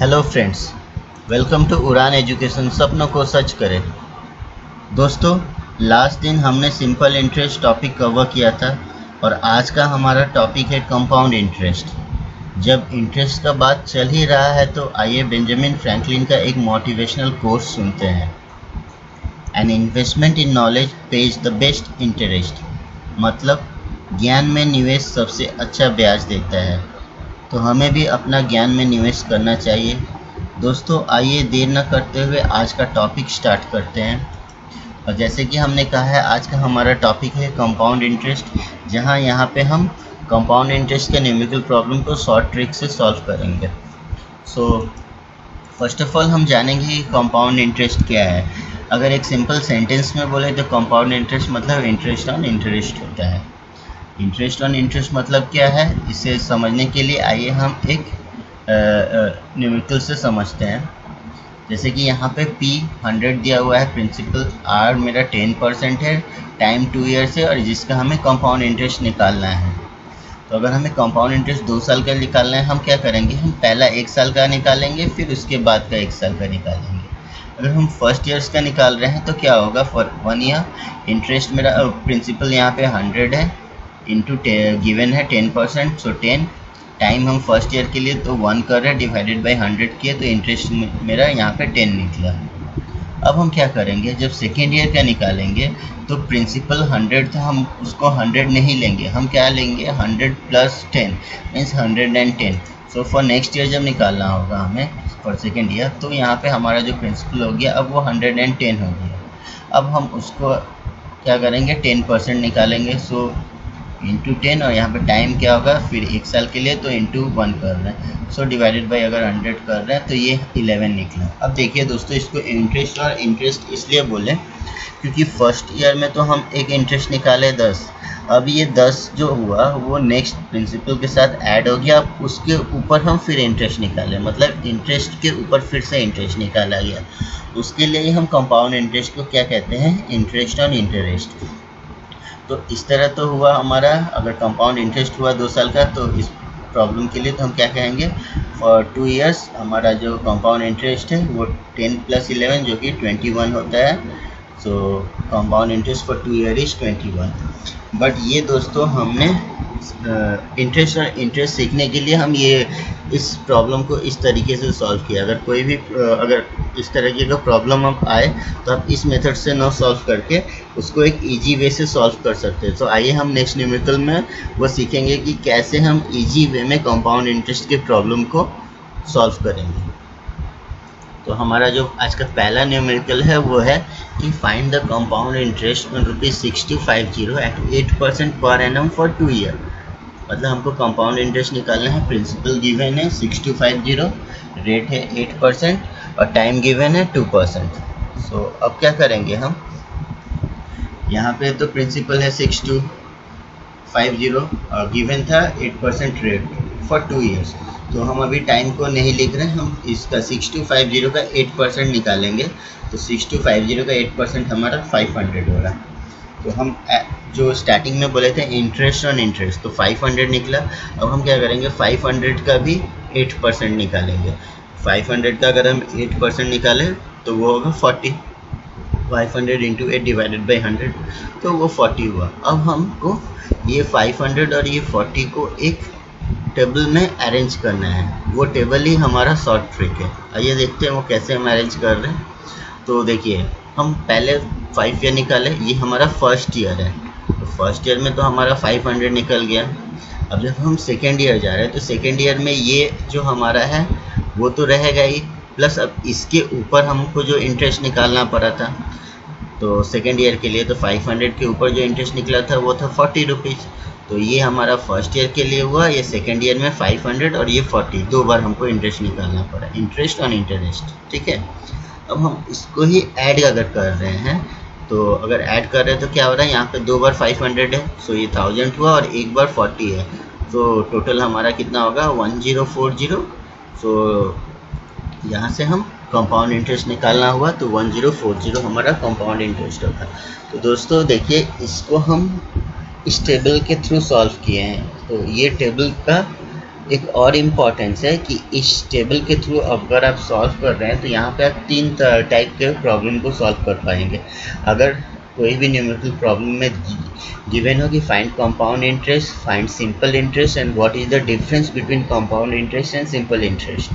Hello friends, welcome to उड़ान education. सपनों को सच करें। दोस्तों, लास्ट दिन हमने सिंपल इंटरेस्ट टॉपिक कवर किया था और आज का हमारा टॉपिक है कंपाउंड इंटरेस्ट। जब इंटरेस्ट का बात चल ही रहा है तो आइए बेंजामिन फ्रैंकलिन का एक मोटिवेशनल कोर्स सुनते हैं। An investment in knowledge page the best interest, मतलब ज्ञान में निवेश सबसे अच्छा ब्याज देता है। तो हमें भी अपना ज्ञान में निवेश करना चाहिए। दोस्तों, आइए देर न करते हुए आज का टॉपिक स्टार्ट करते हैं। और जैसे कि हमने कहा है, आज का हमारा टॉपिक है कंपाउंड इंटरेस्ट, जहां यहाँ पे हम कंपाउंड इंटरेस्ट के न्यूमेरिकल प्रॉब्लम को शॉर्ट ट्रिक से सॉल्व करेंगे। सो फर्स्ट ऑफ ऑल हम जानेंगे कि कंपाउंड इंटरेस्ट क्या है। अगर एक सिंपल सेंटेंस में बोले तो कंपाउंड इंटरेस्ट मतलब इंटरेस्ट ऑन इंटरेस्ट होता है। इंटरेस्ट ऑन इंटरेस्ट मतलब क्या है, इसे समझने के लिए आइए हम एक न्यूमेरिकल से समझते हैं। जैसे कि यहाँ पे P 100 दिया हुआ है, प्रिंसिपल R मेरा 10% है, टाइम 2 ईयर्स है और जिसका हमें कंपाउंड इंटरेस्ट निकालना है। तो अगर हमें कंपाउंड इंटरेस्ट 2 साल का निकालना है, हम क्या करेंगे, हम पहला 1 साल का निकालेंगे, फिर उसके बाद का 1 साल का निकालेंगे। अगर हम फर्स्ट ईयर्स का निकाल रहे हैं तो क्या होगा, फॉर 1 ईयर इंटरेस्ट मेरा प्रिंसिपल यहाँ पे 100 है, इंटू गिवन है 10%, सो 10। टाइम हम फर्स्ट ईयर के लिए तो 1 कर रहे हैं, डिवाइडेड बाई 100 किए तो इंटरेस्ट मेरा यहाँ पे 10 निकला। अब हम क्या करेंगे, जब सेकेंड ईयर का निकालेंगे तो प्रिंसिपल 100 था, हम उसको 100 नहीं लेंगे, हम क्या लेंगे 100 plus 10 means 110। So for next year जब निकालना होगा हमें फॉर सेकेंड ईयर, तो यहाँ पे हमारा जो प्रिंसिपल हो गया अब वो 110 हो गया। अब हम उसको क्या करेंगे, 10% निकालेंगे, सो इंटू 10 और यहाँ पे टाइम क्या होगा, फिर 1 साल के लिए तो इंटू 1 कर रहे हैं, सो डिवाइडेड बाई अगर 100 कर रहे हैं तो ये 11 निकला। अब देखिए दोस्तों, इसको इंटरेस्ट और इंटरेस्ट इसलिए बोले क्योंकि फर्स्ट ईयर में तो हम एक इंटरेस्ट निकाले 10, अब ये 10 जो हुआ वो नेक्स्ट प्रिंसिपल के साथ ऐड हो गया, अब उसके ऊपर हम फिर इंटरेस्ट निकाले, मतलब इंटरेस्ट के ऊपर फिर से इंटरेस्ट निकाला गया। उसके लिए हम कंपाउंड इंटरेस्ट को क्या कहते हैं, इंटरेस्ट ऑन इंटरेस्ट। तो इस तरह तो हुआ हमारा, अगर कंपाउंड इंटरेस्ट हुआ 2 साल का तो इस प्रॉब्लम के लिए तो हम क्या कहेंगे, फॉर 2 इयर्स हमारा जो कंपाउंड इंटरेस्ट है वो 10 प्लस 11 जो कि 21 होता है। सो compound interest for 2 year is 21। But ये दोस्तों हमने इंटरेस्ट और इंटरेस्ट सीखने के लिए हम ये इस प्रॉब्लम को इस तरीके से सॉल्व किया। अगर कोई भी अगर इस तरीके का प्रॉब्लम अब आए तो आप इस मेथड से ना सॉल्व करके उसको एक इजी वे से सॉल्व कर सकते हैं। तो आइए हम नेक्स्ट न्यूमेरिकल में वो सीखेंगे कि कैसे हम इजी वे में कंपाउंड इंटरेस्ट के प्रॉब्लम को सॉल्व करेंगे। तो हमारा जो आज का पहला न्यूमेरिकल है वो है कि find the compound interest on ₹6250 at 8% per annum for 2 year. मतलब हमको कंपाउंड इंटरेस्ट निकालना है, प्रिंसिपल गिवन है 6250, रेट है 8% और टाइम गिवन है 2%। सो अब क्या करेंगे हम, यहाँ पे तो प्रिंसिपल है 6250 और गिवन था 8% रेट फॉर 2 ईयर्स। तो हम अभी टाइम को नहीं लिख रहे हैं, हम इसका 6250 का 8% निकालेंगे। तो 6250 का 8% हमारा 500 हो रहा है। तो हम जो स्टार्टिंग में बोले थे इंटरेस्ट ऑन इंटरेस्ट, तो 500 निकला। अब हम क्या करेंगे, 500 का भी 8% निकालेंगे। 500 का अगर हम 8% निकालें तो वो होगा 40। 500 इंटू 8 डिवाइडेड बाई 100 तो वो 40 हुआ। अब हमको ये 500 और ये 40 को एक टेबल में अरेंज करना है, वो टेबल ही हमारा शॉर्ट ट्रिक है। आइए देखते हैं वो कैसे हम अरेंज कर रहे हैं। तो देखिए, हम पहले 5 ईयर निकाले, ये हमारा फर्स्ट ईयर है, तो फर्स्ट ईयर में तो हमारा 500 निकल गया। अब जब हम सेकेंड ईयर जा रहे हैं तो सेकेंड ईयर में ये जो हमारा है वो तो रहेगा ही, प्लस अब इसके ऊपर हमको जो इंटरेस्ट निकालना पड़ा था, तो सेकेंड ईयर के लिए तो 500 के ऊपर जो इंटरेस्ट निकला था वो था 40 रुपीज़। तो ये हमारा फर्स्ट ईयर के लिए हुआ, ये सेकेंड ईयर में 500 और ये 40, 2 बार हमको इंटरेस्ट निकालना पड़ा, इंटरेस्ट ऑन इंटरेस्ट। ठीक है, अब हम इसको ही ऐड अगर कर रहे हैं, तो अगर ऐड कर रहे हैं तो क्या हो रहा है, यहाँ पे 2 बार 500 है, सो ये 1000 हुआ और 1 बार 40 है, तो टोटल हमारा कितना होगा 1040। सो यहाँ से हम कंपाउंड इंटरेस्ट निकालना हुआ तो 1040 हमारा कंपाउंड इंटरेस्ट होगा। तो दोस्तों देखिए, इसको हम इस टेबल के थ्रू सॉल्व किए हैं। तो ये टेबल का एक और इम्पोर्टेंस है कि इस टेबल के थ्रू अगर आप सॉल्व कर रहे हैं तो यहाँ पे आप 3 टाइप के प्रॉब्लम को सॉल्व कर पाएंगे। अगर कोई भी न्यूमेरिकल प्रॉब्लम में गिवन हो कि find compound interest, find simple interest and what is the difference between compound interest and simple interest,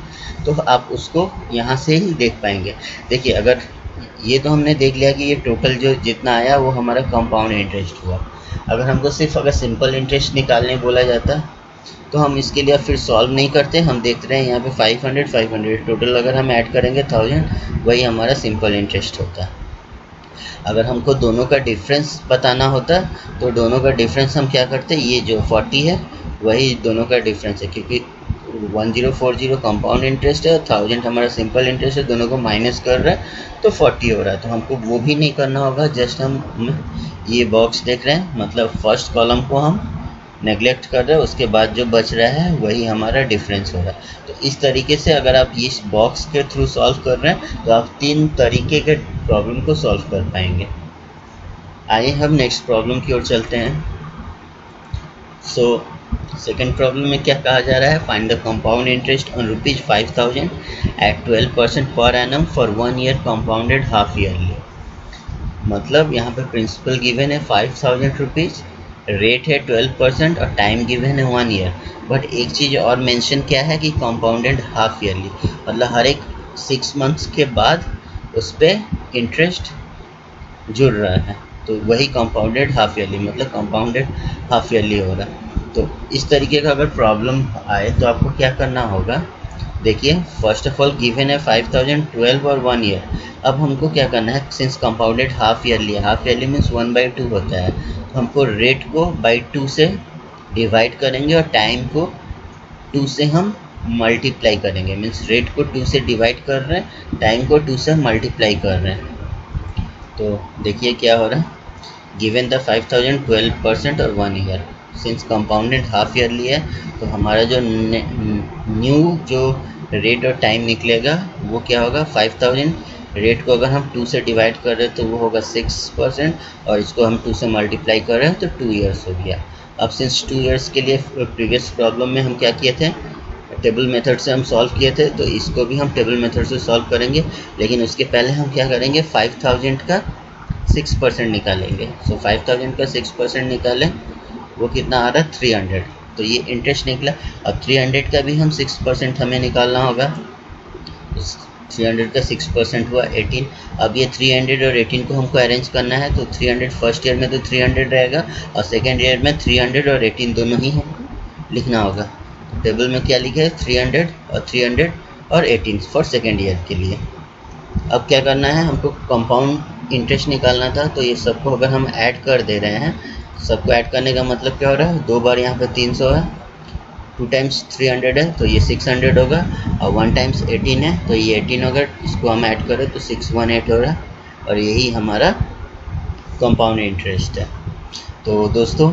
तो आप उसको यहाँ से ही देख पाएंगे। देखिए, अगर ये तो हमने देख लिया कि ये टोटल जो जितना आया वो हमारा कंपाउंड इंटरेस्ट हुआ। अगर हमको सिर्फ अगर सिंपल इंटरेस्ट निकालने बोला जाता तो हम इसके लिए फिर सॉल्व नहीं करते, हम देखते रहे यहाँ पे 500 टोटल अगर हम ऐड करेंगे 1000, वही हमारा सिंपल इंटरेस्ट होता है। अगर हमको दोनों का डिफरेंस बताना होता तो दोनों का डिफरेंस हम क्या करते, ये जो 40 है वही दोनों का डिफरेंस है, क्योंकि 1040 कंपाउंड इंटरेस्ट है और 1000 हमारा सिंपल इंटरेस्ट है, दोनों को माइनस कर रहा है तो 40 हो रहा है। तो हमको वो भी नहीं करना होगा, जस्ट हम ये बॉक्स देख रहे हैं, मतलब फर्स्ट कॉलम को हम नेगलेक्ट कर रहे हैं, उसके बाद जो बच रहा है वही हमारा डिफरेंस हो रहा है। तो इस तरीके से अगर आप इस बॉक्स के थ्रू सॉल्व कर रहे हैं तो आप 3 तरीके के प्रॉब्लम को सॉल्व कर पाएंगे। आइए हम नेक्स्ट प्रॉब्लम की ओर चलते हैं। सेकेंड प्रॉब्लम में क्या कहा जा रहा है, find the compound interest on ₹5000 at 12% per annum for 1 year compounded half yearly. मतलब यहाँ पे प्रिंसिपल गिवन है ₹5000, रेट है 12% और टाइम गिवन है 1 ईयर। बट एक चीज़ और मेंशन क्या है कि कंपाउंडेड हाफ ईयरली, मतलब हर एक 6 मंथ्स के बाद उस पर इंटरेस्ट जुड़ रहा है, तो वही कंपाउंडेड हाफ ईयरली, मतलब कंपाउंडेड हाफ ईयरली हो रहा है। तो इस तरीके का अगर प्रॉब्लम आए तो आपको क्या करना होगा, देखिए फर्स्ट ऑफ ऑल गिवन है 5000, 12 और 1 ईयर। अब हमको क्या करना है, सिंस कंपाउंडेड हाफ ईयरली है, हाफ ईयरली मीन्स 1/2 होता है, तो हमको रेट को बाई 2 से डिवाइड करेंगे और टाइम को 2 से हम मल्टीप्लाई करेंगे। मीन्स रेट को 2 से डिवाइड कर रहे हैं, टाइम को 2 से मल्टीप्लाई कर रहे हैं। तो देखिए क्या हो रहा है, गिवन द 5000, 12% और 1 year. Since compounded half yearly है तो हमारा जो न्यू जो रेट और टाइम निकलेगा वो क्या होगा, 5000 रेट को अगर हम 2 से डिवाइड कर रहे हैं तो वो होगा 6% और इसको हम 2 से मल्टीप्लाई कर रहे हैं तो 2 ईयर्स हो गया। अब सिंस 2 ईयर्स के लिए प्रीवियस प्रॉब्लम में हम क्या किए थे, टेबल मेथड से हम सॉल्व किए थे, तो इसको भी हम टेबल मेथड से सॉल्व करेंगे। लेकिन उसके पहले हम क्या करेंगे, 5000 का 6% निकालेंगे। सो 5000 का 6% निकालें, वो कितना आ रहा है 300, तो ये इंटरेस्ट निकला। अब 300 का भी हम 6% हमें निकालना होगा, 300 का 6% हुआ 18। अब ये 300 और 18 को हमको अरेंज करना है, तो 300 फर्स्ट ईयर में तो 300 रहेगा और सेकेंड ईयर में 300 और 18 दोनों ही हमको लिखना होगा। तो टेबल में क्या लिखा है, 300 और 18 फॉर सेकेंड ईयर के लिए। अब क्या करना है, हमको कंपाउंड इंटरेस्ट निकालना था, तो ये सबको अगर हम ऐड कर दे रहे हैं, सबको ऐड करने का मतलब क्या हो रहा है, 2 बार यहाँ पे 300 है, 2 टाइम्स 300 है तो ये 600 होगा, और 1 टाइम्स 18 है तो ये 18 होगा। इसको हम ऐड करें तो 618 हो रहा है, और यही हमारा कंपाउंड इंटरेस्ट है। तो दोस्तों,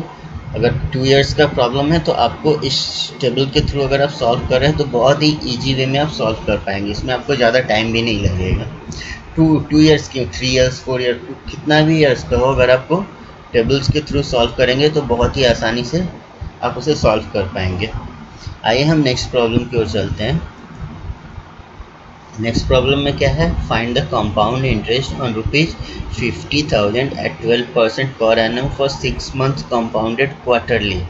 अगर 2 इयर्स का प्रॉब्लम है तो आपको इस टेबल के थ्रू अगर आप सॉल्व कर रहे हैं तो बहुत ही ईजी वे में आप सॉल्व कर पाएंगे, इसमें आपको ज़्यादा टाइम भी नहीं लगेगा। 2 इयर्स क्यों, 3 इयर्स, 4 ईयर, कितना भी इयर्स का हो, अगर आपको टेबल्स के थ्रू सॉल्व करेंगे तो बहुत ही आसानी से आप उसे सॉल्व कर पाएंगे। आइए हम नेक्स्ट प्रॉब्लम की ओर चलते हैं। नेक्स्ट प्रॉब्लम में क्या है, find the compound interest on ₹50,000 at 12% per annum for 6 months compounded quarterly.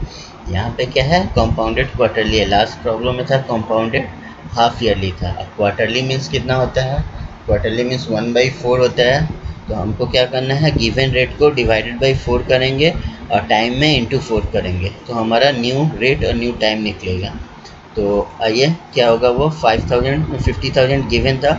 यहाँ पे क्या है, कंपाउंडेड क्वार्टरली है। लास्ट प्रॉब्लम में था कंपाउंडेड हाफ ईयरली था। अब क्वार्टरली मीन्स कितना होता है, क्वार्टरली मीन्स 1/4 होता है। तो हमको क्या करना है, गिवन रेट को डिवाइडेड बाई 4 करेंगे और टाइम में इंटू 4 करेंगे, तो हमारा न्यू रेट और न्यू टाइम निकलेगा। तो आइए क्या होगा, वो 50,000 गिवन था,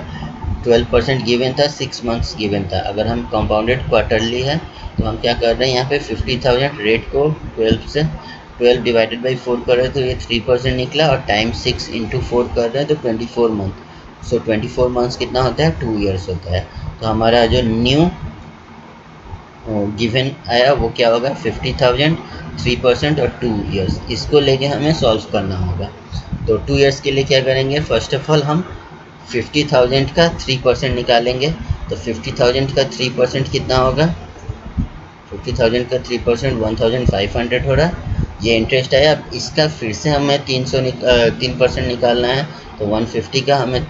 12% गिवन था, 6 मंथ्स गिवन था। अगर हम कंपाउंडेड क्वार्टरली है तो हम क्या कर रहे हैं, यहाँ पे 50,000 रेट को 12 डिवाइडेड बाई 4 कर रहे हैं तो ये 3% निकला, और टाइम 6 इंटू 4 कर रहे हैं तो 24 मंथ। सो 24 मंथ्स कितना होता है, 2 ईयर्स होता है। तो हमारा जो न्यू गिवन आया वो क्या होगा, 50,000, 3% और 2 ईयर्स। इसको लेके हमें सॉल्व करना होगा। तो 2 ईयर्स के लिए क्या करेंगे, फर्स्ट ऑफ ऑल हम 50,000 का 3% निकालेंगे। तो 50,000 का 3% कितना होगा, 50,000 का 3% 1,500 हो रहा है, ये इंटरेस्ट आया। अब इसका फिर से हमें 3% निकालना है, तो 150 का हमें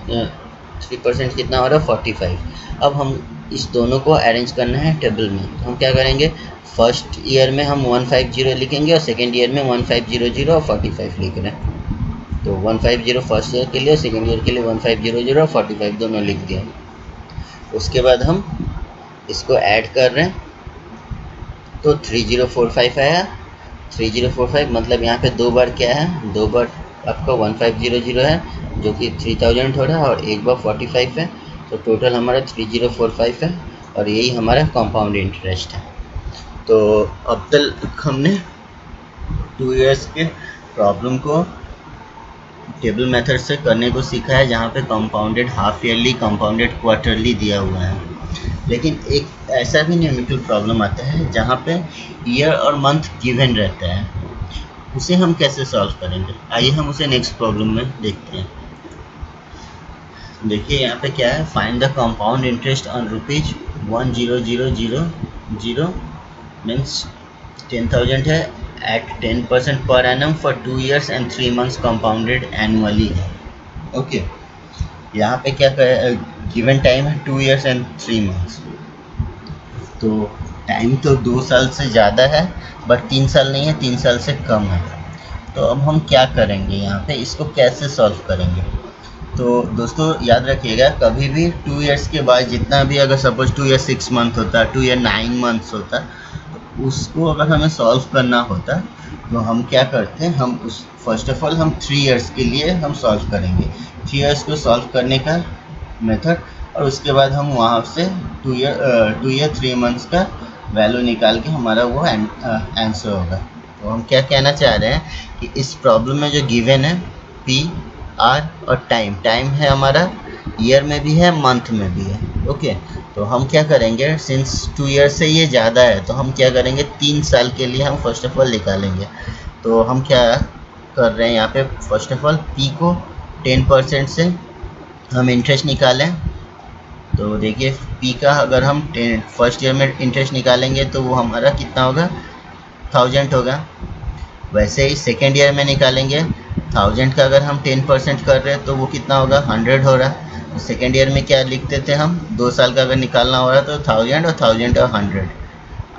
3% कितना हो रहा है 45। अब हम इस दोनों को अरेंज करना है टेबल में। तो हम क्या करेंगे, फर्स्ट ईयर में हम 150 लिखेंगे और सेकेंड ईयर में 1500 और 45 लिख रहे हैं। तो 150 फर्स्ट ईयर के लिए, सेकेंड ईयर के लिए 1500 और 45 दोनों लिख दिया। उसके बाद हम इसको ऐड कर रहे हैं, तो 3045 आया। 3045 मतलब यहाँ पे दो बार क्या है, दो बार आपका 1500 है जो कि 3000 हो रहा है, और एक बार 45 है, तो टोटल हमारा 3045 है, और यही हमारा कंपाउंड इंटरेस्ट है। तो अब तक हमने 2 इयर्स के प्रॉब्लम को टेबल मेथड से करने को सीखा है, जहाँ पे compounded half yearly, compounded quarterly दिया हुआ है। लेकिन एक ऐसा भी न्यूमेरिकल प्रॉब्लम आता है जहाँ पे ईयर और मंथ गिवन रहता है, उसे हम कैसे सॉल्व करेंगे। आइए हम उसे नेक्स्ट प्रॉब्लम में देखते हैं। देखिए यहाँ पे क्या है, find the compound interest on ₹10,000 means 10,000 है at 10% per annum for 2 years and 3 months compounded annually है। ओके, यहाँ पे क्या गिवन टाइम है 2 years and 3 months। तो टाइम तो 2 साल से ज़्यादा है, बट 3 साल नहीं है, 3 साल से कम है। तो अब हम क्या करेंगे, यहाँ पे इसको कैसे सॉल्व करेंगे। तो दोस्तों याद रखिएगा, कभी भी 2 इयर्स के बाद जितना भी, अगर सपोज 2 ईयर 6 मंथ होता, 2 ईयर 9 मंथ्स होता, उसको अगर हमें सॉल्व करना होता तो हम क्या करते हैं, हम उस फर्स्ट ऑफ ऑल हम 3 इयर्स के लिए हम सॉल्व करेंगे, 3 इयर्स को सॉल्व करने का मेथड, और उसके बाद हम वहाँ से 2 ईयर 3 मंथ्स का वैल्यू निकाल के हमारा वो आंसर होगा। तो हम क्या कहना चाह रहे हैं कि इस प्रॉब्लम में जो गिवन है पी, आर और टाइम है हमारा, ईयर में भी है, मंथ में भी है। ओके, तो हम क्या करेंगे, सिंस 2 ईयर से ये ज़्यादा है, तो हम क्या करेंगे, 3 साल के लिए हम फर्स्ट ऑफ ऑल निकालेंगे। तो हम क्या कर रहे हैं यहाँ पे, फर्स्ट ऑफ ऑल पी को 10% से हम इंटरेस्ट निकालें। तो देखिए पी का अगर हम फर्स्ट ईयर में इंटरेस्ट निकालेंगे तो वो हमारा कितना होगा, 1000 होगा। वैसे ही सेकेंड ईयर में निकालेंगे, 1000 का अगर हम 10% कर रहे हैं तो वो कितना होगा, 100 हो रहा। सेकेंड ईयर में क्या लिखते थे हम, 2 साल का अगर निकालना हो रहा तो 1000 और 100।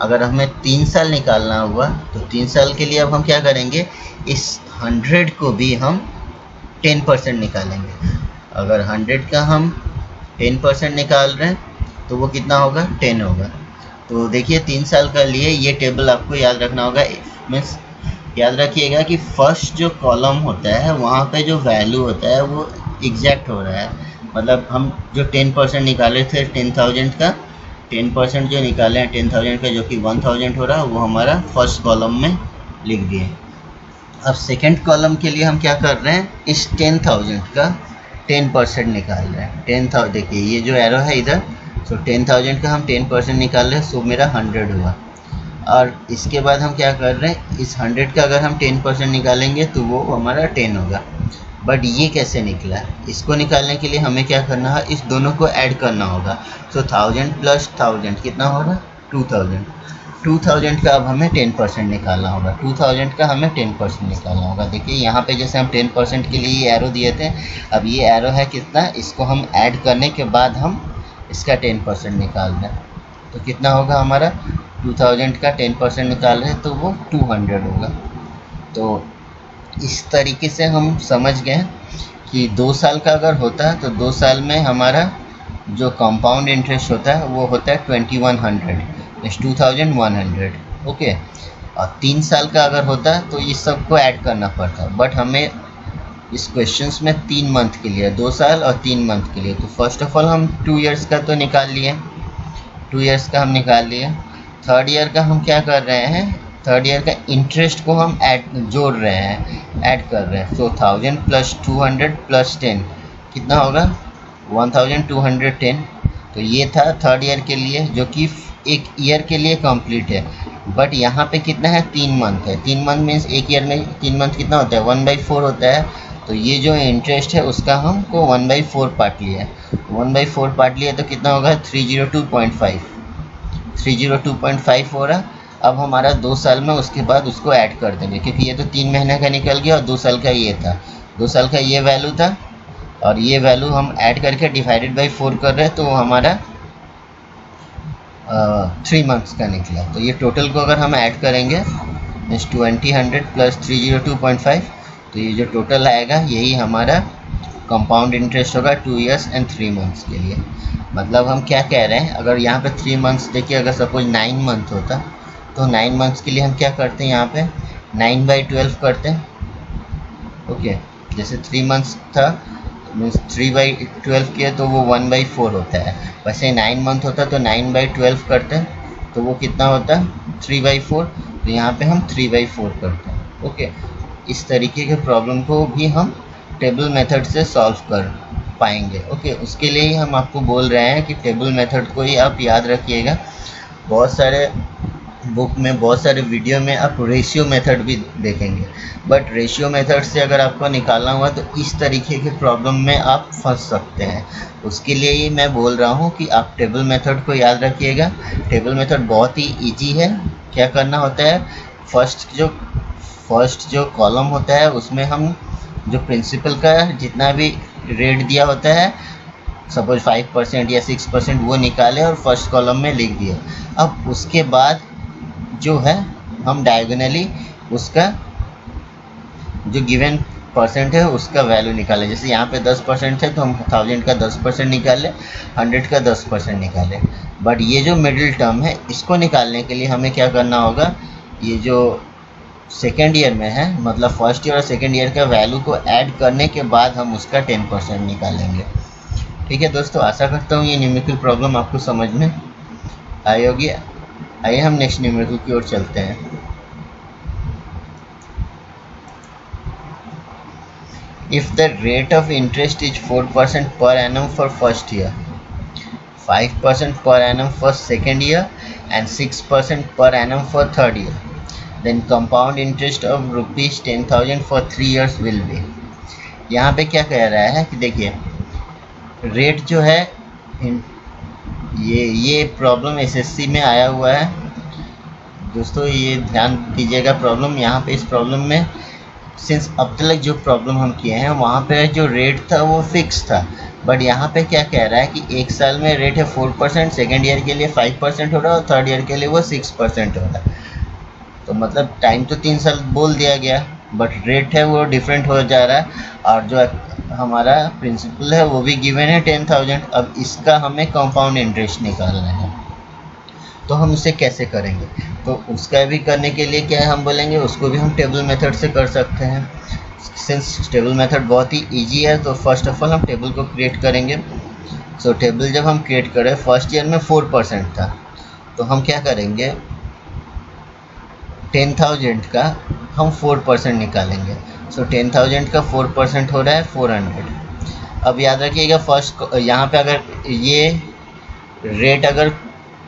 अगर हमें 3 साल निकालना हुआ तो 3 साल के लिए अब हम क्या करेंगे, इस 100 को भी हम 10% निकालेंगे। अगर 100 का हम 10% निकाल रहे हैं तो वो कितना होगा, 10 होगा। तो देखिए 3 साल का लिए ये टेबल आपको याद रखना होगा। मीन्स याद रखिएगा कि फर्स्ट जो कॉलम होता है वहाँ पे जो वैल्यू होता है वो एग्जैक्ट हो रहा है। मतलब हम जो 10% निकाले थे 10,000 का, 10% जो निकाले हैं 10,000 का, जो कि 1,000 हो रहा है, वो हमारा फर्स्ट कॉलम में लिख दिए। अब सेकंड कॉलम के लिए हम क्या कर रहे हैं, इस 10,000 का 10% निकाल रहे हैं। 10,000 देखिए ये जो एरो है इधर, तो 10,000 का हम 10% निकाल रहे हैं, सो मेरा 100 हुआ। और इसके बाद हम क्या कर रहे हैं, इस 100 का अगर हम 10% निकालेंगे तो वो हमारा 10 होगा। बट ये कैसे निकला, इसको निकालने के लिए हमें क्या करना है, इस दोनों को ऐड करना होगा। सो 1000 प्लस 1000 कितना हो रहा, 2000। 2000 का अब हमें 10% निकालना होगा, 2000 का हमें 10% निकालना होगा। देखिए यहाँ पे जैसे हम 10% के लिए ये एरो दिए थे, अब ये एरो है कितना, इसको हम ऐड करने के बाद हम इसका 10% निकाल रहे हैं। तो कितना होगा हमारा, 2000 का 10% निकाल रहे हैं तो वो 200 होगा। तो इस तरीके से हम समझ गए कि 2 साल का अगर होता है तो 2 साल में हमारा जो कंपाउंड इंटरेस्ट होता है वो होता है 2100, 2100। ओके, और 3 साल का अगर होता है तो इस सब को ऐड करना पड़ता है। बट हमें इस क्वेश्चंस में 3 मंथ के लिए, 2 साल और 3 मंथ के लिए, तो फर्स्ट ऑफ ऑल हम 2 इयर्स का तो निकाल लिए, 2 इयर्स का हम निकाल लिए। थर्ड ईयर का हम क्या कर रहे हैं, थर्ड ईयर का इंटरेस्ट को हम जोड़ रहे हैं, ऐड कर रहे हैं। सो 1000 प्लस 200 प्लस 10 कितना होगा, 1210। तो ये था थर्ड ईयर के लिए, जो कि एक ईयर के लिए कंप्लीट है। बट यहाँ पे कितना है, 3 मंथ है। 3 मंथ मीन्स एक ईयर में 3 मंथ कितना होता है, 1/4 होता है। तो ये जो इंटरेस्ट है उसका हमको 1/4 पार्ट लिया है, 1/4 पार्ट लिया तो कितना होगा, 302.5 हो रहा। अब हमारा 2 साल में उसके बाद उसको ऐड कर देंगे, क्योंकि ये तो 3 महीने का निकल गया और 2 साल का ये था, 2 साल का ये वैल्यू था और ये वैल्यू हम ऐड करके डिवाइडेड बाई 4 कर रहे हैं, तो वो हमारा 3 मंथ्स का निकला। तो ये टोटल को अगर हम ऐड करेंगे मीन्स 20 प्लस 302.5, तो ये जो टोटल आएगा यही हमारा कंपाउंड इंटरेस्ट होगा 2 ईयर्स एंड 3 मंथ्स के लिए। मतलब हम क्या कह रहे हैं, अगर यहाँ पे 3 मंथ्स देखिए, अगर सपोज 9 मंथ होता तो 9 मंथ्स के लिए हम क्या करते हैं, यहाँ पे 9/12 करते हैं। ओके, जैसे 3 मंथ्स था मीन्स 3/12 किया तो वो 1/4 होता है। वैसे 9 मंथ होता तो 9/12 करते हैं तो वो कितना होता है 3/4, तो यहाँ पे हम 3/4 करते हैं। ओके, इस तरीके के प्रॉब्लम को भी हम टेबल मेथड से सॉल्व कर पाएंगे। ओके, उसके लिए ही हम आपको बोल रहे हैं कि टेबल मेथड को ही आप याद रखिएगा। बहुत सारे बुक में, बहुत सारे वीडियो में आप रेशियो मेथड भी देखेंगे, बट रेशियो मेथड से अगर आपको निकालना हुआ तो इस तरीके के प्रॉब्लम में आप फंस सकते हैं। उसके लिए ही मैं बोल रहा हूँ कि आप टेबल मेथड को याद रखिएगा। टेबल मेथड बहुत ही इजी है। क्या करना होता है, फर्स्ट जो कॉलम होता है उसमें हम जो प्रिंसिपल का जितना भी रेट दिया होता है, सपोज 5% या 6%, वो निकाले और फर्स्ट कॉलम में लिख दिए। अब उसके बाद जो है हम डायगोनली उसका जो गिवन परसेंट है उसका वैल्यू निकाले। जैसे यहाँ पे 10% है तो हम 1000 का 10% निकाले, 100 का 10% निकाले। बट ये जो मिडिल टर्म है इसको निकालने के लिए हमें क्या करना होगा, ये जो सेकेंड ईयर में है, मतलब फर्स्ट ईयर और सेकेंड ईयर का वैल्यू को ऐड करने के बाद हम उसका 10% निकालेंगे। ठीक है दोस्तों, आशा करता हूँ ये न्यूमेरिकल प्रॉब्लम आपको समझ में आई होगी। आइए हम नेक्स्ट न्यूमेरिकल की ओर चलते हैं। If the rate of interest is 4% per annum for first year, 5% per annum for second year and 6% per annum for third year, then compound interest of rupees 10,000 for 3 years will be। यहाँ पे क्या कह रहा है कि देखिए rate जो है, ये प्रॉब्लम एसएससी में आया हुआ है दोस्तों, ये ध्यान दीजिएगा प्रॉब्लम। यहाँ पे इस प्रॉब्लम में सिंस अब तक जो प्रॉब्लम हम किए हैं वहाँ पे जो रेट था वो फिक्स था, बट यहाँ पे क्या कह रहा है कि एक साल में रेट है 4%, सेकेंड ईयर के लिए 5% हो रहा है और थर्ड ईयर के लिए वो 6% हो रहा है। तो मतलब टाइम तो 3 साल बोल दिया गया, बट रेट है वो डिफरेंट हो जा रहा है और जो हमारा प्रिंसिपल है वो भी गिवन है 10,000। अब इसका हमें कंपाउंड इंटरेस्ट निकालना है, तो हम उसे कैसे करेंगे, तो उसका भी करने के लिए क्या है हम बोलेंगे, उसको भी हम टेबल मेथड से कर सकते हैं। सिंस टेबल मेथड बहुत ही इजी है तो फर्स्ट ऑफ ऑल हम टेबल को क्रिएट करेंगे। सो टेबल जब हम क्रिएट करें, फर्स्ट ईयर में 4% था तो हम क्या करेंगे, 10,000 का हम 4% निकालेंगे। सो 10,000 का 4% हो रहा है 400। अब याद रखिएगा फर्स्ट यहाँ पे अगर ये रेट अगर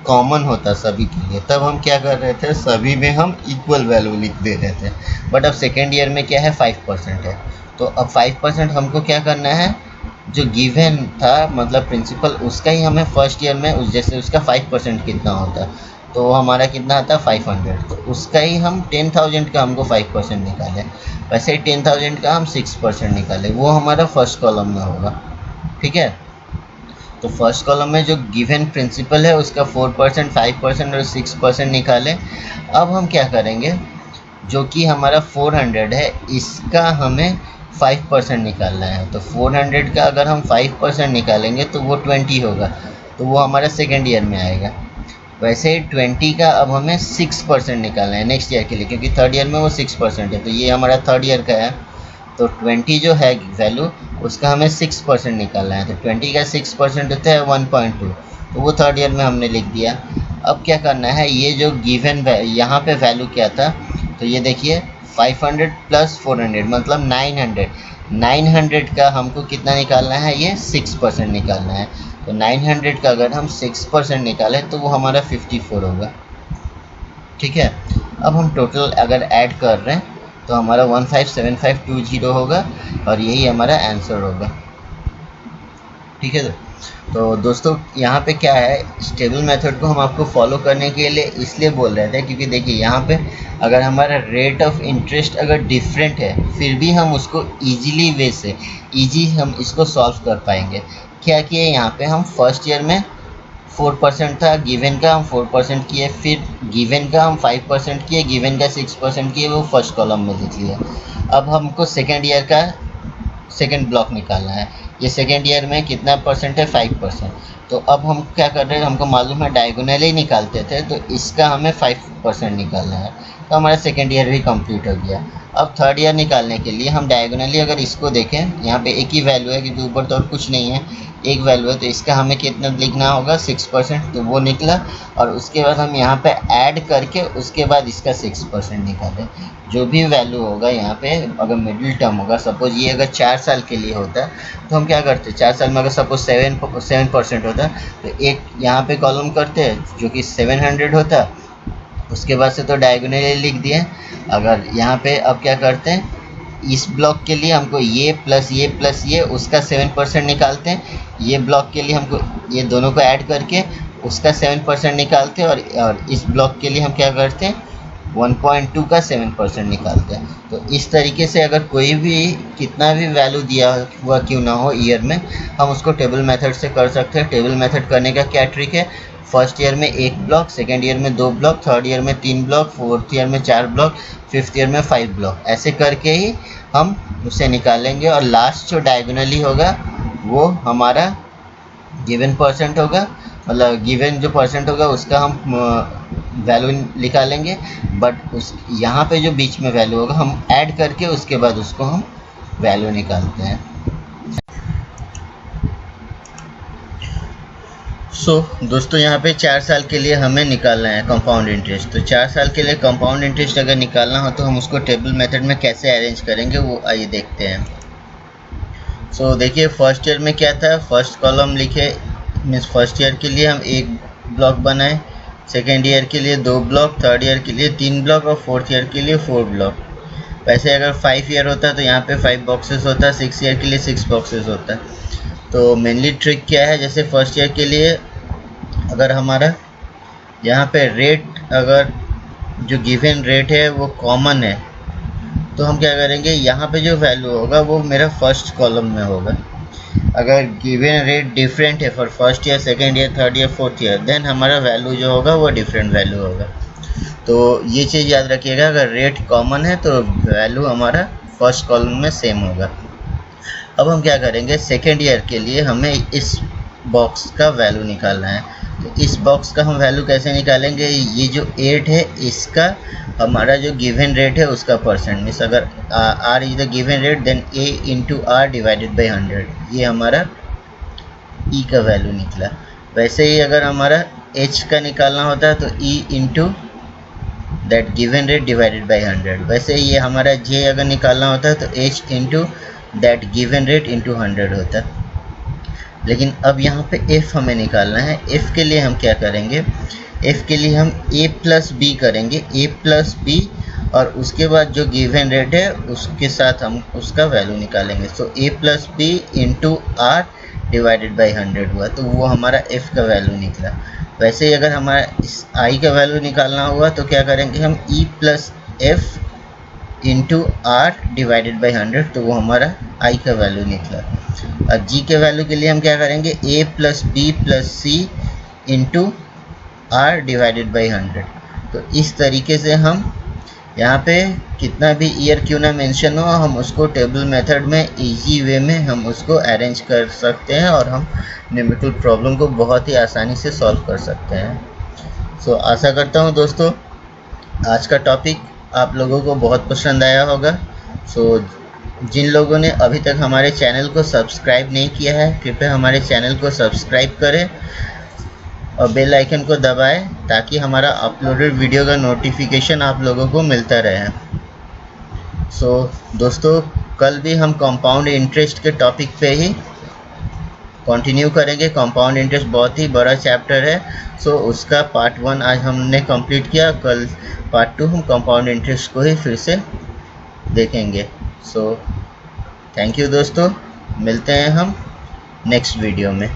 कॉमन होता सभी के लिए तब हम क्या कर रहे थे, सभी में हम इक्वल वैल्यू लिख दे रहे थे। बट अब सेकेंड ईयर में क्या है 5% है, तो अब 5% हमको क्या करना है, जो गिवन था मतलब प्रिंसिपल उसका ही हमें फर्स्ट ईयर में जैसे उसका 5% कितना होता तो हमारा कितना आता 500, तो उसका ही हम 10,000 का हमको 5% निकाले। वैसे ही 10,000 का हम 6% निकाले, वो हमारा फर्स्ट कॉलम में होगा। ठीक है, तो फर्स्ट कॉलम में जो गिवन प्रिंसिपल है उसका 4%, 5% और 6% निकाले। अब हम क्या करेंगे, जो कि हमारा 400 है इसका हमें 5% निकालना है। तो 400 का अगर हम 5% निकालेंगे तो वो 20 होगा, तो वो हमारा सेकेंड ईयर में आएगा। वैसे ही 20 का अब हमें 6% निकालना है नेक्स्ट ईयर के लिए, क्योंकि थर्ड ईयर में वो 6% है, तो ये हमारा थर्ड ईयर का है। तो 20 जो है वैल्यू उसका हमें 6% निकालना है, तो 20 का 6% होता है 1.2, तो वो थर्ड ईयर में हमने लिख दिया। अब क्या करना है, ये जो गिवन यहाँ पे वैल्यू क्या था, तो ये देखिए 500 प्लस 400 मतलब 900। 900 का हमको कितना निकालना है, ये 6% निकालना है। तो 900 का अगर हम 6% निकालें तो वो हमारा 54 होगा। ठीक है, अब हम टोटल अगर ऐड कर रहे हैं तो हमारा 157520 होगा और यही हमारा आंसर होगा। ठीक है। तो दोस्तों यहाँ पे क्या है, स्टेबल मेथड को हम आपको फॉलो करने के लिए इसलिए बोल रहे थे क्योंकि देखिए यहाँ पे अगर हमारा रेट ऑफ इंटरेस्ट अगर डिफरेंट है फिर भी हम उसको इजीली वे से हम इसको सॉल्व कर पाएंगे। क्या किए यहाँ पे, हम फर्स्ट ईयर में 4% था गिवन का, हम 4% किए, फिर गिवन का हम 5% किए, गिवन का 6% किए, वो फर्स्ट कॉलम में लिख लिया। अब हमको सेकेंड ईयर का सेकेंड ब्लॉक निकालना है। ये सेकेंड ईयर में कितना परसेंट है, 5%। तो अब हम क्या कर रहे हैं, हमको मालूम है डायगोनली ही निकालते थे, तो इसका हमें 5% निकालना है। तो हमारा सेकेंड ईयर भी कंप्लीट हो गया। अब थर्ड ईयर निकालने के लिए हम डायगोनली अगर इसको देखें, यहाँ पे एक ही वैल्यू है क्योंकि ऊपर तो और कुछ नहीं है, एक वैल्यू है, तो इसका हमें कितना लिखना होगा, 6%। तो वो निकला। और उसके बाद हम यहाँ पे ऐड करके उसके बाद इसका 6% निकालें। जो भी वैल्यू होगा यहाँ पे, अगर मिडिल टर्म होगा, सपोज ये अगर 4 साल के लिए होता तो हम क्या करते, 4 साल में अगर सपोज 7% होता तो एक यहाँ पे कॉलम करते जो कि 700 होता, उसके बाद से तो डायगोनली लिख दिए। अगर यहाँ पे अब क्या करते हैं, इस ब्लॉक के लिए हमको ये प्लस ये प्लस ये उसका 7% निकालते हैं, ये ब्लॉक के लिए हमको ये दोनों को ऐड करके उसका 7% निकालते हैं, और इस ब्लॉक के लिए हम क्या करते हैं, 1.2 का 7% निकालते हैं। तो इस तरीके से अगर कोई भी कितना भी वैल्यू दिया हुआ क्यों ना हो ईयर में, हम उसको टेबल मेथड से कर सकते हैं। टेबल मेथड करने का क्या ट्रिक है, फर्स्ट ईयर में 1 ब्लॉक, सेकेंड ईयर में 2 ब्लॉक, थर्ड ईयर में 3 ब्लॉक, फोर्थ ईयर में 4 ब्लॉक, फिफ्थ ईयर में 5 ब्लॉक, ऐसे करके ही हम उसे निकालेंगे। और लास्ट जो डायगोनली होगा वो हमारा गिवन परसेंट होगा, मतलब गिवन जो परसेंट होगा उसका हम वैल्यू निकालेंगे, बट उस यहाँ पे जो बीच में वैल्यू होगा हम ऐड करके उसके बाद उसको हम वैल्यू निकालते हैं। दोस्तों यहाँ पे 4 साल के लिए हमें निकालना है कंपाउंड इंटरेस्ट। तो 4 साल के लिए कंपाउंड इंटरेस्ट अगर निकालना हो तो हम उसको टेबल मेथड में कैसे अरेंज करेंगे वो आइए देखते हैं। देखिए फर्स्ट ईयर में क्या था, फर्स्ट कॉलम लिखे, मीन्स फर्स्ट ईयर के लिए हम 1 ब्लॉक बनाए, सेकेंड ईयर के लिए 2 ब्लॉक, थर्ड ईयर के लिए 3 ब्लॉक और फोर्थ ईयर के लिए 4 ब्लॉक। वैसे अगर 5 ईयर होता तो यहाँ पे 5 बॉक्सेस होता, 6 ईयर के लिए 6 बॉक्सेस होता। तो मेनली ट्रिक क्या है, जैसे फर्स्ट ईयर के लिए अगर हमारा यहाँ पे रेट, अगर जो गिवन रेट है वो कॉमन है, तो हम क्या करेंगे, यहाँ पे जो वैल्यू होगा वो मेरा फर्स्ट कॉलम में होगा। अगर गिवन रेट डिफरेंट है for first year, second year, third year, fourth year, then हमारा वैल्यू जो होगा वो डिफरेंट वैल्यू होगा। तो ये चीज़ याद रखिएगा, अगर रेट कॉमन है तो वैल्यू हमारा फर्स्ट कॉलम में सेम होगा। अब हम क्या करेंगे, सेकेंड ईयर के लिए हमें इस बॉक्स का वैल्यू निकालना है। तो इस बॉक्स का हम वैल्यू कैसे निकालेंगे, ये जो 8 है इसका हमारा जो गिवन रेट है उसका परसेंट, मीन्स अगर r is the given rate then a into r divided by 100, ये हमारा e का वैल्यू निकला। वैसे ही अगर हमारा h का निकालना होता है तो e into that given rate divided by 100। वैसे ही ये हमारा j अगर निकालना होता है तो h into that given rate into 100 होता है। लेकिन अब यहाँ पे f हमें निकालना है। f के लिए हम क्या करेंगे, f के लिए हम a प्लस बी करेंगे, a प्लस बी, और उसके बाद जो गिवन रेट है उसके साथ हम उसका वैल्यू निकालेंगे। So a plus B into r divided by 100 हुआ, तो वो हमारा f का वैल्यू निकला। वैसे ही अगर हमारा इस i का वैल्यू निकालना हुआ तो क्या करेंगे, हम e plus f into r divided by 100, तो वो हमारा i का वैल्यू निकला। अब g के वैल्यू के लिए हम क्या करेंगे, a plus B plus C into r divided by 100। तो इस तरीके से हम यहाँ पे कितना भी ईयर क्यों ना मेंशन हो, हम उसको टेबल मेथड में इजी वे में हम उसको अरेंज कर सकते हैं और हम न्यूमेरिकल प्रॉब्लम को बहुत ही आसानी से सॉल्व कर सकते हैं। आशा करता हूँ दोस्तों आज का टॉपिक आप लोगों को बहुत पसंद आया होगा। जिन लोगों ने अभी तक हमारे चैनल को सब्सक्राइब नहीं किया है, कृपया हमारे चैनल को सब्सक्राइब करें और बेल आइकन को दबाएं ताकि हमारा अपलोडेड वीडियो का नोटिफिकेशन आप लोगों को मिलता रहे। दोस्तों कल भी हम कंपाउंड इंटरेस्ट के टॉपिक पे ही कंटिन्यू करेंगे। कंपाउंड इंटरेस्ट बहुत ही बड़ा चैप्टर है, उसका पार्ट 1 आज हमने कंप्लीट किया। कल पार्ट 2 हम कंपाउंड इंटरेस्ट को ही फिर से देखेंगे। थैंक यू दोस्तों, मिलते हैं हम नेक्स्ट वीडियो में।